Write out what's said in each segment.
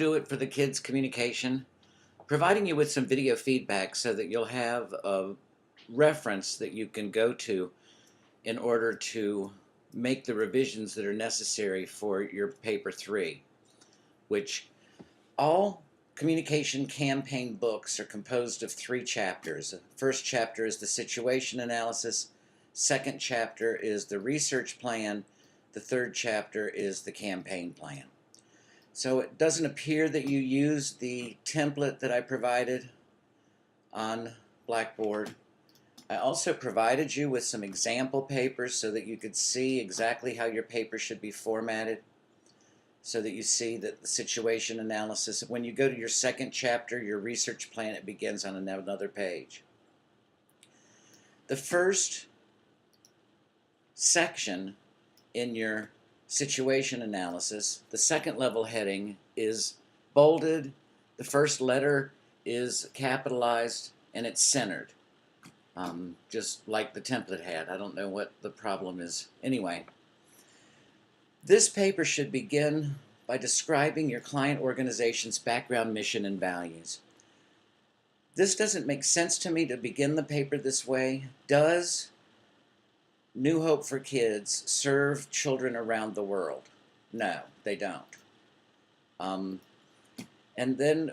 do it for the kids' communication, providing you with some video feedback so that you'll have a reference that you can go to in order to make the revisions that are necessary for your paper 3, which all communication campaign books are composed of 3 chapters. The first chapter is the situation analysis, second chapter is the research plan, the third chapter is the campaign plan. So it doesn't appear that you use the template that I provided on Blackboard. I also provided you with some example papers so that you could see exactly how your paper should be formatted, so that you see that the situation analysis, when you go to your second chapter, your research plan, it begins on another page. The first section in your situation analysis, the second level heading is bolded, the first letter is capitalized, and it's centered. Just like the template had. I don't know what the problem is. Anyway, this paper should begin by describing your client organization's background, mission, and values. This doesn't make sense to me to begin the paper this way. Does New Hope for Kids serve children around the world? No, they don't. And then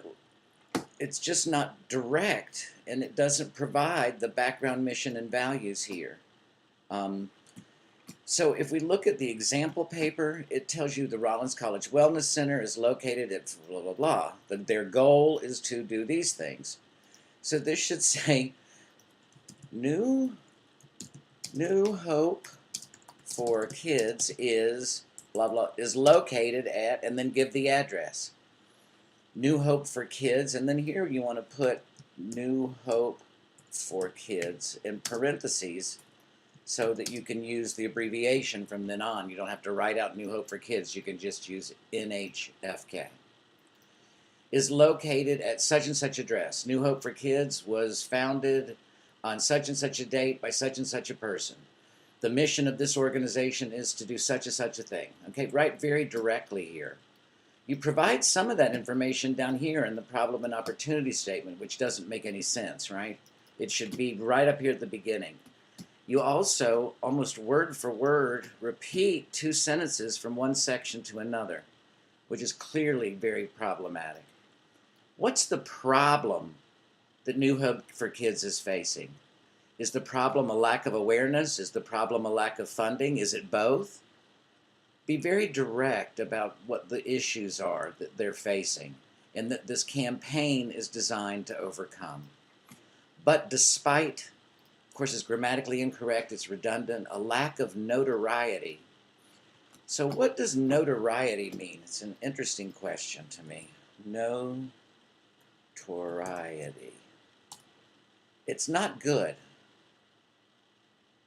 it's just not direct, and it doesn't provide the background, mission, and values here. So if we look at the example paper, it tells you the Rollins College Wellness Center is located at blah, blah, blah. Their goal is to do these things. So this should say, New Hope for Kids is blah, blah, is located at, and then give the address. New Hope for Kids, and then here you want to put New Hope for Kids in parentheses so that you can use the abbreviation from then on. You don't have to write out New Hope for Kids, you can just use NHFK. Is located at such and such address. New Hope for Kids was founded on such and such a date by such and such a person. The mission of this organization is to do such and such a thing. Okay, write very directly here. You provide some of that information down here in the problem and opportunity statement, which doesn't make any sense, right? It should be right up here at the beginning. You also, almost word for word, repeat 2 sentences from one section to another, which is clearly very problematic. What's the problem that New Hope for Kids is facing? Is the problem a lack of awareness? Is the problem a lack of funding? Is it both? Be very direct about what the issues are that they're facing and that this campaign is designed to overcome. But despite, of course it's grammatically incorrect, it's redundant, a lack of notoriety. So what does notoriety mean? It's an interesting question to me. Notoriety. It's not good.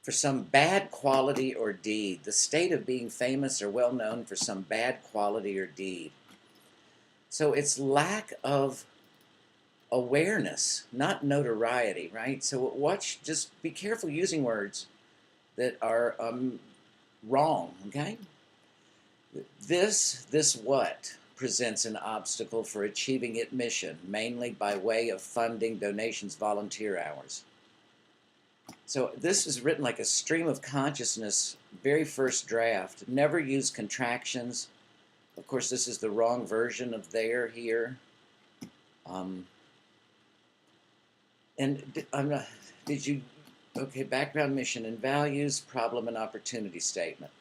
For some bad quality or deed, the state of being famous or well known for some bad quality or deed. So it's lack of awareness, not notoriety, right? So just be careful using words that are wrong, okay? This what presents an obstacle for achieving its mission, mainly by way of funding, donations, volunteer hours. So this is written like a stream of consciousness, very first draft. Never use contractions. Of course, this is the wrong version of there here. Okay, background, mission, and values, problem and opportunity statement.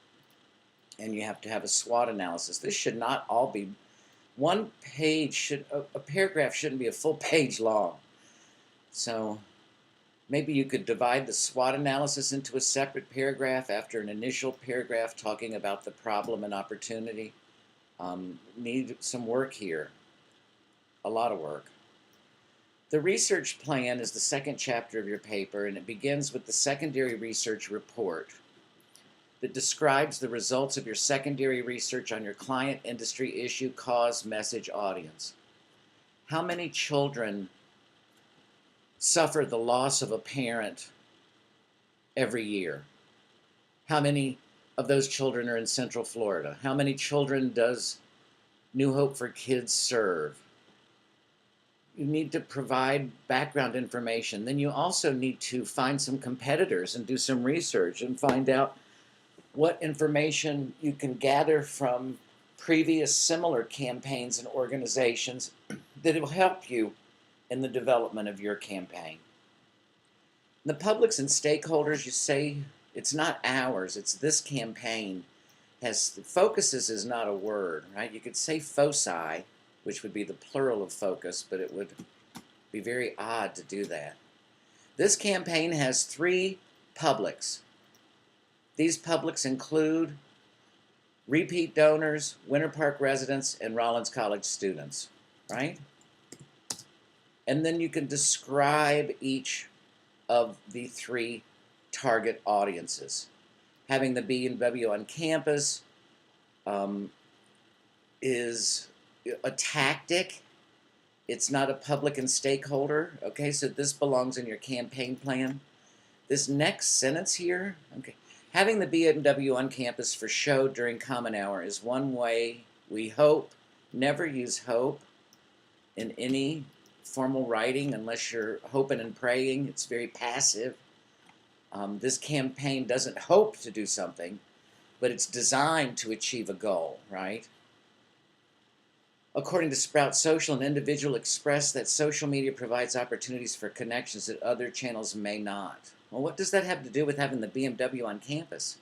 And you have to have a SWOT analysis. This should not all be, one page, a paragraph shouldn't be a full page long. So maybe you could divide the SWOT analysis into a separate paragraph after an initial paragraph talking about the problem and opportunity. Need some work here, a lot of work. The research plan is the second chapter of your paper, and it begins with the secondary research report that describes the results of your secondary research on your client, industry, issue, cause, message, audience. How many children suffer the loss of a parent every year? How many of those children are in Central Florida? How many children does New Hope for Kids serve? You need to provide background information. Then you also need to find some competitors and do some research and find out what information you can gather from previous similar campaigns and organizations that will help you in the development of your campaign. The publics and stakeholders, you say it's not ours, it's this campaign. Focuses is not a word, right? You could say foci, which would be the plural of focus, but it would be very odd to do that. This campaign has 3 publics. These publics include repeat donors, Winter Park residents, and Rollins College students, right? And then you can describe each of the 3 target audiences. Having the B&W on campus is a tactic. It's not a public and stakeholder. Okay, so this belongs in your campaign plan. This next sentence here, okay, having the B&W on campus for show during common hour is one way we hope. Never use hope in any formal writing unless you're hoping and praying. It's very passive. This campaign doesn't hope to do something, but it's designed to achieve a goal, right? According to Sprout Social, an individual expressed that social media provides opportunities for connections that other channels may not. Well, what does that have to do with having the B&W on campus?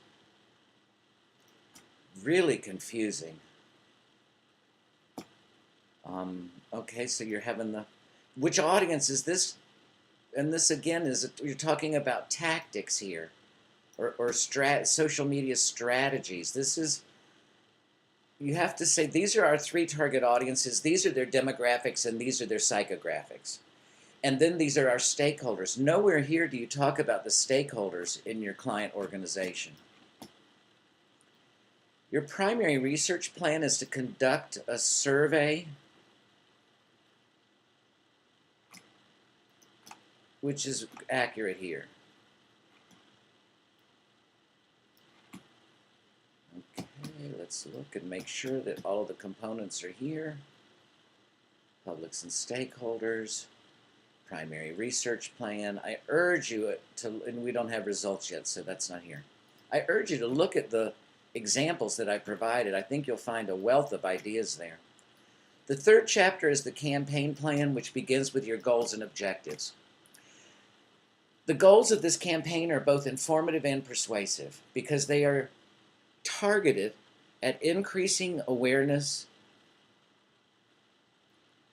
Really confusing. Okay, so you're having the... Which audience is this? And this again is, you're talking about tactics here, or social media strategies. This is, you have to say, these are our 3 target audiences, these are their demographics, and these are their psychographics. And then these are our stakeholders. Nowhere here do you talk about the stakeholders in your client organization. Your primary research plan is to conduct a survey which is accurate here. Okay, let's look and make sure that all of the components are here. Publics and stakeholders, primary research plan. I urge you to, and we don't have results yet, so that's not here. I urge you to look at the examples that I provided. I think you'll find a wealth of ideas there. The 3rd chapter is the campaign plan, which begins with your goals and objectives. The goals of this campaign are both informative and persuasive because they are targeted at increasing awareness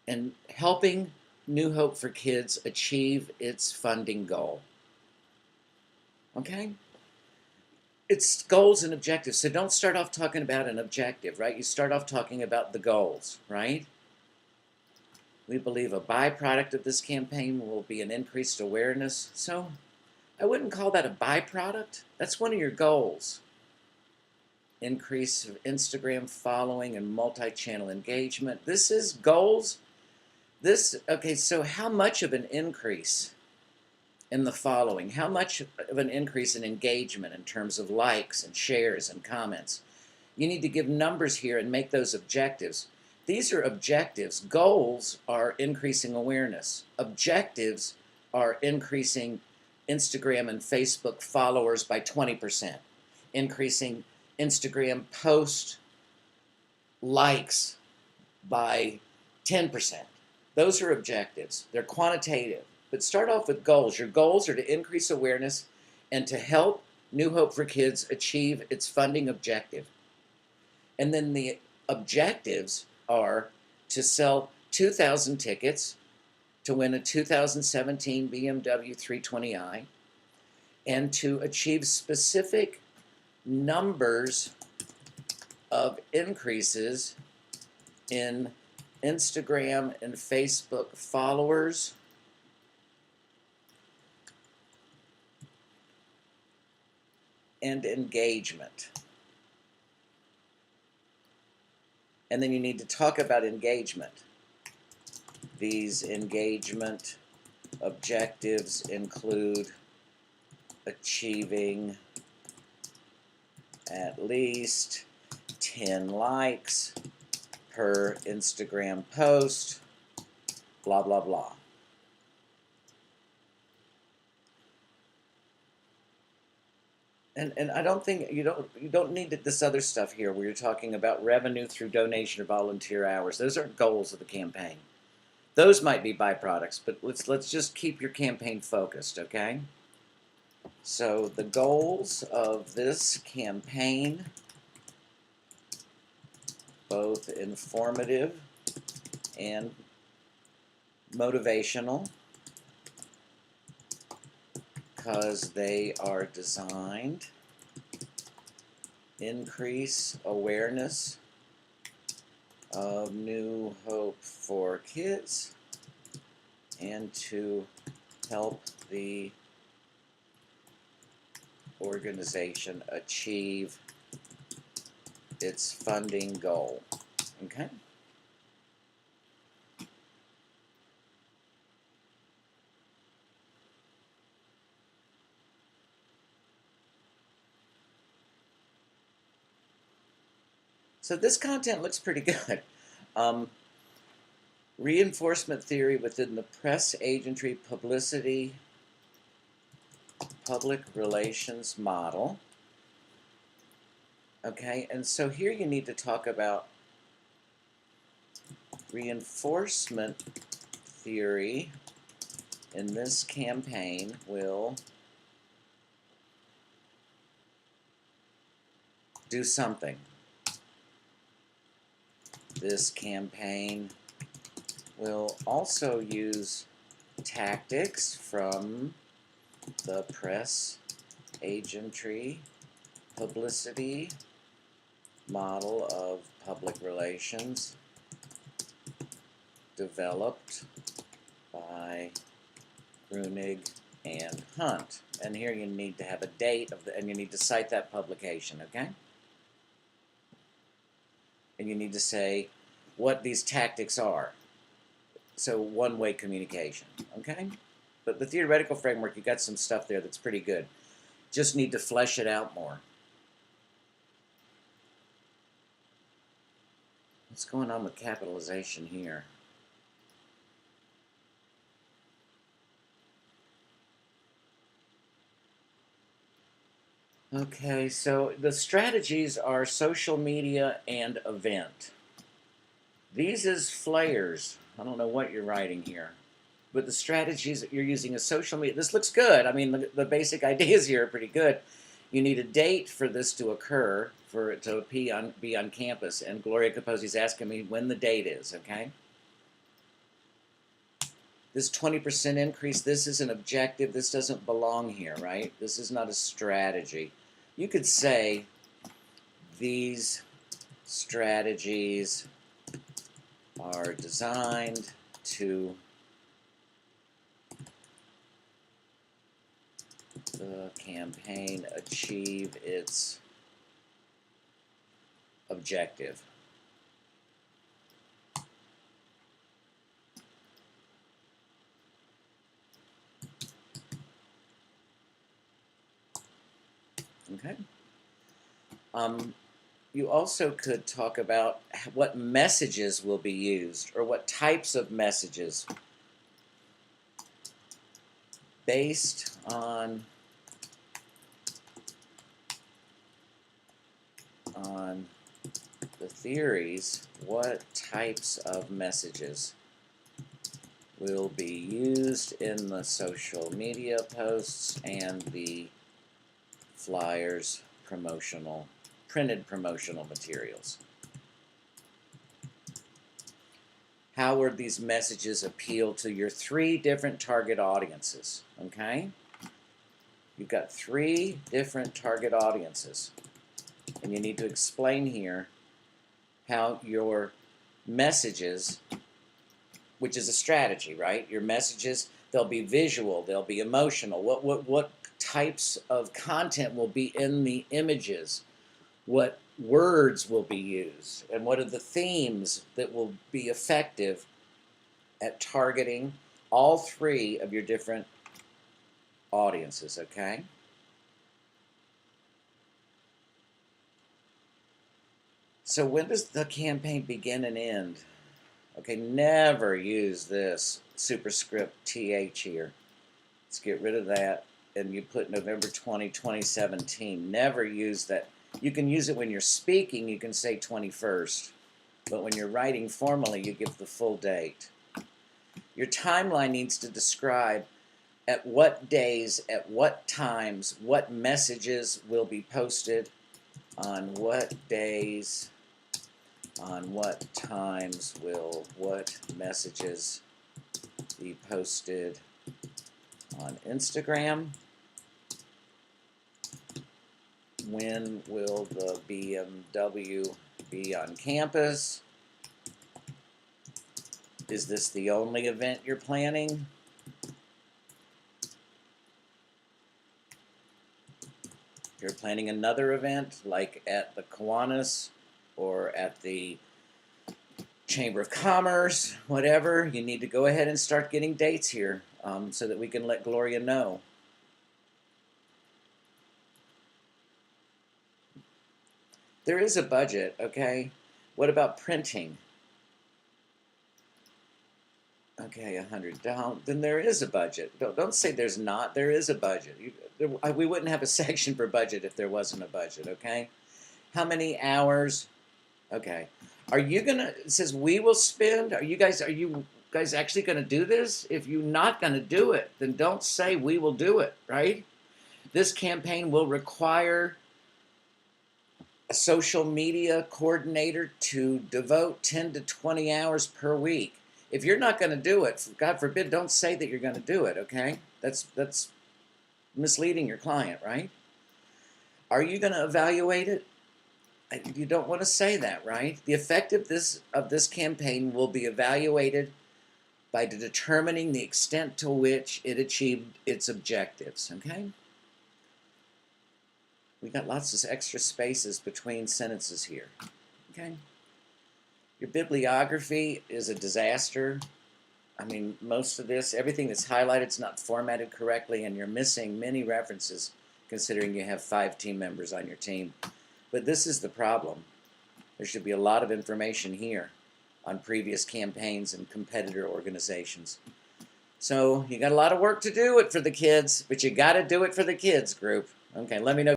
and helping New Hope for Kids achieve its funding goal. Okay? It's goals and objectives. So don't start off talking about an objective, right? You start off talking about the goals, right? We believe a byproduct of this campaign will be an increased awareness. So I wouldn't call that a byproduct. That's one of your goals. Increase of Instagram following and multi-channel engagement. This is goals. Okay, so how much of an increase in the following? How much of an increase in engagement in terms of likes and shares and comments? You need to give numbers here and make those objectives. These are objectives. Goals are increasing awareness. Objectives are increasing Instagram and Facebook followers by 20%. Increasing Instagram post likes by 10%. Those are objectives. They're quantitative. But start off with goals. Your goals are to increase awareness and to help New Hope for Kids achieve its funding objective. And then the objectives are to sell 2,000 tickets to win a 2017 BMW 320i and to achieve specific numbers of increases in Instagram and Facebook followers and engagement. And then you need to talk about engagement. These engagement objectives include achieving at least 10 likes per Instagram post, blah, blah, blah. And I don't think you don't need this other stuff here where you're talking about revenue through donation or volunteer hours. Those aren't goals of the campaign. Those might be byproducts, but let's just keep your campaign focused, okay? So the goals of this campaign, both informative and motivational, because they are designed increase awareness of New Hope for Kids and to help the organization achieve its funding goal. Okay? So this content looks pretty good. Reinforcement theory within the press agentry publicity public relations model. Okay, and so here you need to talk about reinforcement theory in this campaign will do something. This campaign will also use tactics from the press agentry publicity model of public relations developed by Gruening and Hunt. And here you need to have a date of and you need to cite that publication, okay? And you need to say what these tactics are. So one-way communication, okay? But the theoretical framework, you got some stuff there that's pretty good. Just need to flesh it out more. What's going on with capitalization here? Okay, so the strategies are social media and event. These is flares. I don't know what you're writing here. But the strategies that you're using is social media. This looks good. I mean, the basic ideas here are pretty good. You need a date for this to occur, for it to be on campus. And Gloria Capozzi's asking me when the date is, okay? This 20% increase, this is an objective. This doesn't belong here, right? This is not a strategy. You could say these strategies are designed to the campaign achieve its objective. Okay. You also could talk about what messages will be used or what types of messages based on the theories, what types of messages will be used in the social media posts and the flyers, printed promotional materials. How would these messages appeal to your 3 different target audiences? Okay? You've got 3 different target audiences. And you need to explain here how your messages, which is a strategy, right? Your messages, they'll be visual, they'll be emotional. What types of content will be in the images? What words will be used? And what are the themes that will be effective at targeting all 3 of your different audiences, okay? So when does the campaign begin and end? Okay, never use this superscript TH here. Let's get rid of that. And you put November 20, 2017. Never use that. You can use it when you're speaking. You can say 21st. But when you're writing formally, you give the full date. Your timeline needs to describe at what days, at what times, what messages will be posted, on what days, on what times will what messages be posted on Instagram. When will the BMW be on campus? Is this the only event you're planning? You're planning another event, like at the Kiwanis or at the Chamber of Commerce, whatever, you need to go ahead and start getting dates here so that we can let Gloria know. There is a budget, okay? What about printing? Okay, $100. Then there is a budget. Don't say there's not. There is a budget. We wouldn't have a section for budget if there wasn't a budget, okay? How many hours? Okay. Are you gonna? It says we will spend. Are you guys actually gonna do this? If you're not gonna do it, then don't say we will do it. Right? This campaign will require a social media coordinator to devote 10 to 20 hours per week. If you're not going to do it, God forbid, don't say that you're going to do it. Okay? That's misleading your client, right? Are you going to evaluate it? You don't want to say that, right? The effectiveness of this campaign will be evaluated by determining the extent to which it achieved its objectives, okay? We got lots of extra spaces between sentences here, okay? Your bibliography is a disaster. I mean, most of this, everything that's highlighted is not formatted correctly, and you're missing many references considering you have 5 team members on your team. But this is the problem. There should be a lot of information here on previous campaigns and competitor organizations. So you got a lot of work to do it for the kids, but you got to do it for the kids, group. Okay, let me know.